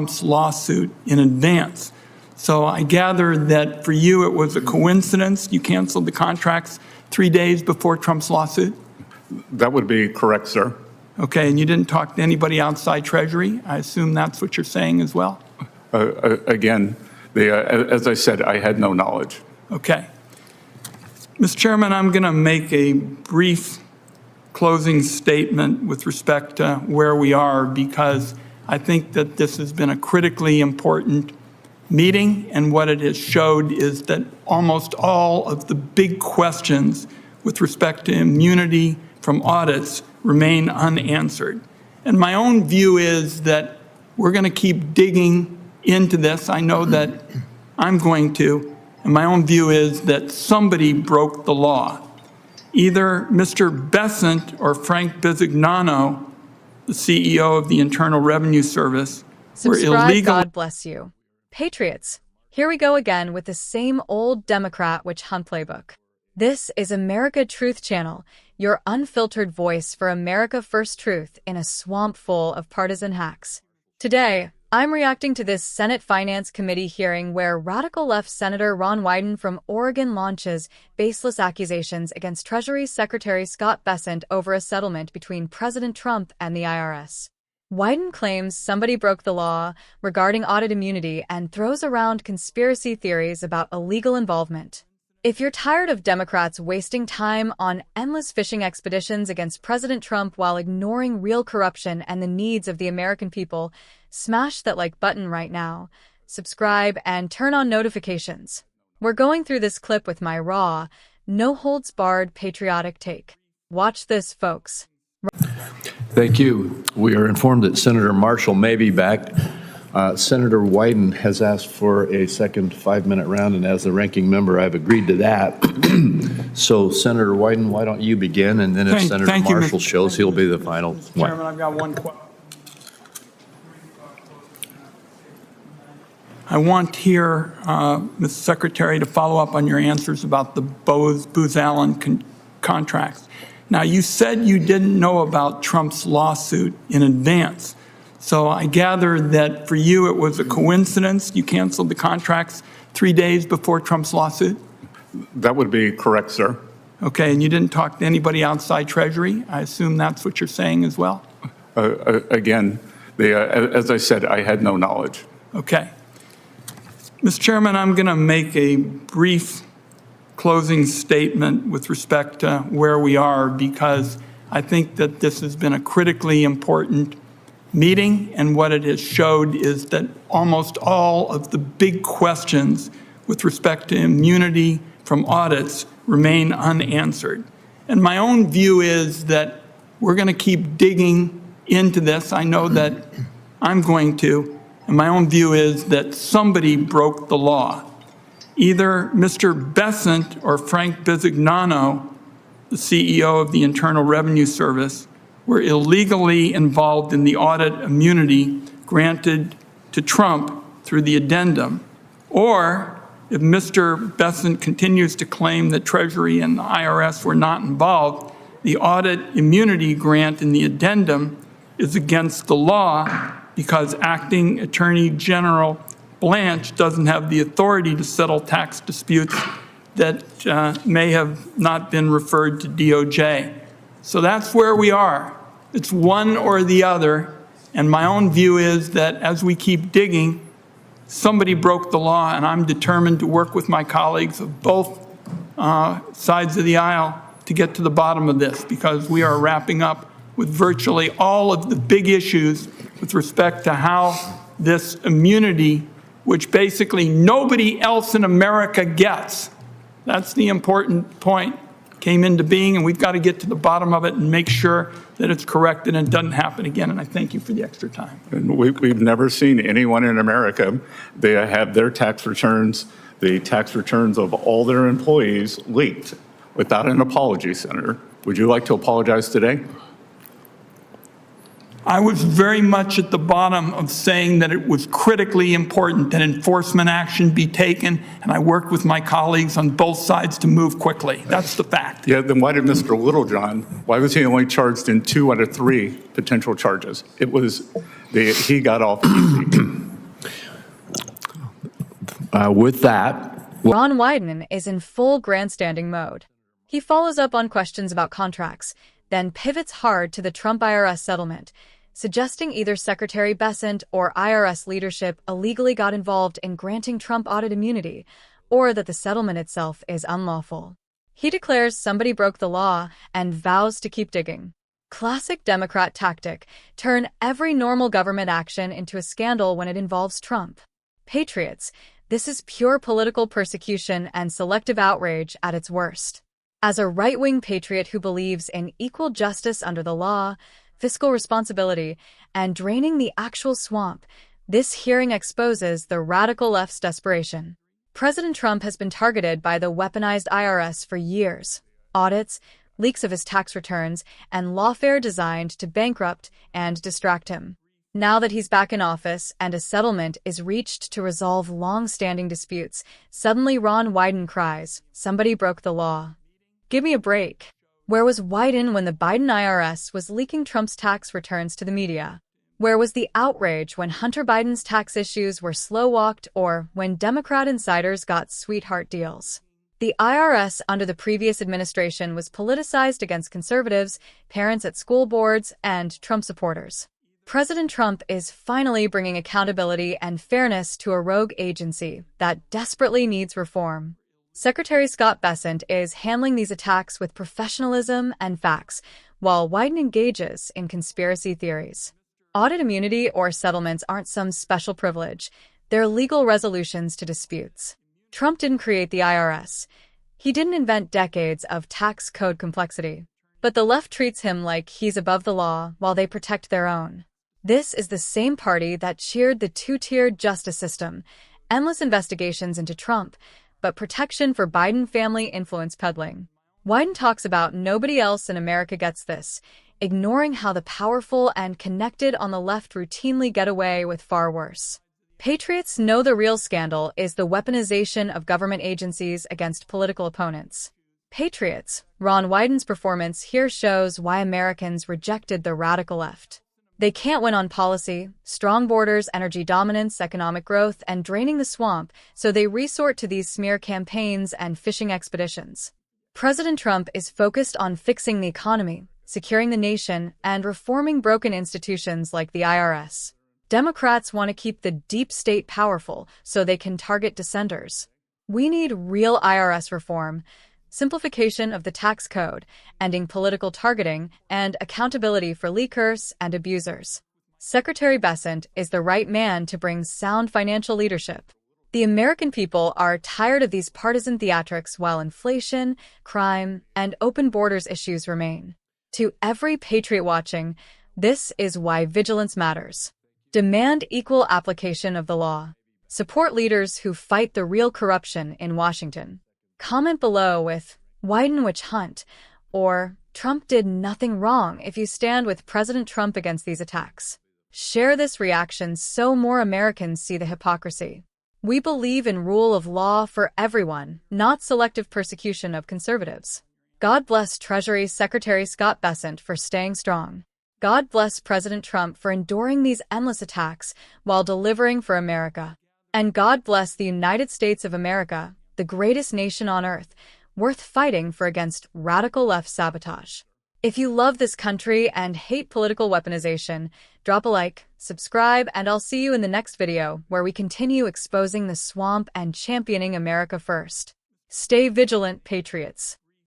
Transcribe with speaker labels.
Speaker 1: Trump's lawsuit in advance. So I gather that for you it was a coincidence. You canceled the contracts 3 days before Trump's lawsuit?
Speaker 2: That would be correct, sir.
Speaker 1: Okay, and you didn't talk to anybody outside Treasury? I assume that's what you're saying as well?
Speaker 2: Again, as I said, I had no knowledge.
Speaker 1: Okay. Mr. Chairman, I'm going to make a brief closing statement with respect to where we are, because I think that this has been a critically important meeting, and what it has showed is that almost all of the big questions with respect to immunity from audits remain unanswered. And my own view is that we're going to keep digging into this. I know that I'm going to. And my own view is that somebody broke the law. Either Mr. Besant or Frank Bisignano, the CEO of the Internal Revenue Service, were illegal.
Speaker 3: God bless you. Patriots, here we go again with the same old Democrat witch hunt playbook. This is America Truth Channel, your unfiltered voice for America First Truth in a swamp full of partisan hacks. Today, I'm reacting to this Senate Finance Committee hearing where radical left Senator Ron Wyden from Oregon launches baseless accusations against Treasury Secretary Scott Bessent over a settlement between President Trump and the IRS. Wyden claims somebody broke the law regarding audit immunity and throws around conspiracy theories about illegal involvement. If you're tired of Democrats wasting time on endless fishing expeditions against President Trump while ignoring real corruption and the needs of the American people, smash that like button right now, subscribe, and turn on notifications. We're going through this clip with my raw, no-holds-barred patriotic take. Watch this, folks.
Speaker 4: Thank you. We are informed that Senator Marshall may be back. Senator Wyden has asked for a second 5-minute round, and as the ranking member, I've agreed to that. So, Senator Wyden, why don't you begin, and then if Senator Marshall shows, he'll be the final.
Speaker 1: Mr. Chairman, I've got one question. I want here, Mr. Secretary, to follow up on your answers about the Booz Allen contracts. Now, you said you didn't know about Trump's lawsuit in advance. So I gather that for you it was a coincidence. You canceled the contracts 3 days before Trump's lawsuit?
Speaker 2: That would be correct, sir.
Speaker 1: Okay, and you didn't talk to anybody outside Treasury? I assume that's what you're saying as well?
Speaker 2: Again, as I said, I had no knowledge.
Speaker 1: Okay. Mr. Chairman, I'm going to make a brief closing statement with respect to where we are, because I think that this has been a critically important meeting, and what it has showed is that almost all of the big questions with respect to immunity from audits remain unanswered. And my own view is that we're going to keep digging into this. I know that I'm going to. And my own view is that somebody broke the law. Either Mr. Besant or Frank Bisignano, the CEO of the Internal Revenue Service, were illegally involved in the audit immunity granted to Trump through the addendum. Or if Mr. Besant continues to claim that Treasury and the IRS were not involved, the audit immunity grant in the addendum is against the law because Acting Attorney General Blanche doesn't have the authority to settle tax disputes that may have not been referred to DOJ. So that's where we are. It's one or the other. And my own view is that as we keep digging, somebody broke the law, and I'm determined to work with my colleagues of both sides of the aisle to get to the bottom of this, because we are wrapping up with virtually all of the big issues with respect to how this immunity, which basically nobody else in America gets, that's the important point, came into being, and we've got to get to the bottom of it and make sure that it's corrected and it doesn't happen again. And I thank you for the extra time.
Speaker 2: And we've never seen anyone in America, they have their tax returns, the tax returns of all their employees leaked without an apology, Senator. Would you like to apologize today?
Speaker 1: I was very much at the bottom of saying that it was critically important that enforcement action be taken, and I worked with my colleagues on both sides to move quickly. That's the fact.
Speaker 2: Yeah, then why did Mr. Littlejohn, why was he only charged in 2 out of 3 potential charges? It was, he got off easy.
Speaker 4: With that,
Speaker 3: Ron Wyden is in full grandstanding mode. He follows up on questions about contracts, then pivots hard to the Trump IRS settlement, suggesting either Secretary Bessent or IRS leadership illegally got involved in granting Trump audit immunity, or that the settlement itself is unlawful. He declares somebody broke the law and vows to keep digging. Classic Democrat tactic: turn every normal government action into a scandal when it involves Trump. Patriots, this is pure political persecution and selective outrage at its worst. As a right-wing patriot who believes in equal justice under the law, fiscal responsibility, and draining the actual swamp, this hearing exposes the radical left's desperation. President Trump has been targeted by the weaponized IRS for years. Audits, leaks of his tax returns, and lawfare designed to bankrupt and distract him. Now that he's back in office and a settlement is reached to resolve long-standing disputes, suddenly Ron Wyden cries, "Somebody broke the law." Give me a break. Where was Wyden when the Biden IRS was leaking Trump's tax returns to the media? Where was the outrage when Hunter Biden's tax issues were slow-walked or when Democrat insiders got sweetheart deals? The IRS under the previous administration was politicized against conservatives, parents at school boards, and Trump supporters. President Trump is finally bringing accountability and fairness to a rogue agency that desperately needs reform. Secretary Scott Bessent is handling these attacks with professionalism and facts, while Wyden engages in conspiracy theories. Audit immunity or settlements aren't some special privilege. They're legal resolutions to disputes. Trump didn't create the IRS. He didn't invent decades of tax code complexity. But the left treats him like he's above the law while they protect their own. This is the same party that cheered the two-tiered justice system, endless investigations into Trump, but protection for Biden family influence peddling. Wyden talks about nobody else in America gets this, ignoring how the powerful and connected on the left routinely get away with far worse. Patriots know the real scandal is the weaponization of government agencies against political opponents. Patriots, Ron Wyden's performance here shows why Americans rejected the radical left. They can't win on policy, strong borders, energy dominance, economic growth, and draining the swamp, so they resort to these smear campaigns and fishing expeditions. President Trump is focused on fixing the economy, securing the nation, and reforming broken institutions like the IRS. Democrats want to keep the deep state powerful so they can target dissenters. We need real IRS reform, simplification of the tax code, ending political targeting, and accountability for leakers and abusers. Secretary Bessent is the right man to bring sound financial leadership. The American people are tired of these partisan theatrics while inflation, crime, and open borders issues remain. To every patriot watching, this is why vigilance matters. Demand equal application of the law. Support leaders who fight the real corruption in Washington. Comment below with "Wyden witch hunt" or "Trump did nothing wrong" if you stand with President Trump against these attacks. Share this reaction so more Americans see the hypocrisy. We believe in rule of law for everyone, not selective persecution of conservatives. God bless Treasury Secretary Scott Bessent for staying strong. God bless President Trump for enduring these endless attacks while delivering for America. And God bless the United States of America, the greatest nation on earth, worth fighting for against radical left sabotage. If you love this country and hate political weaponization, drop a like, subscribe, and I'll see you in the next video where we continue exposing the swamp and championing America first. Stay vigilant, patriots.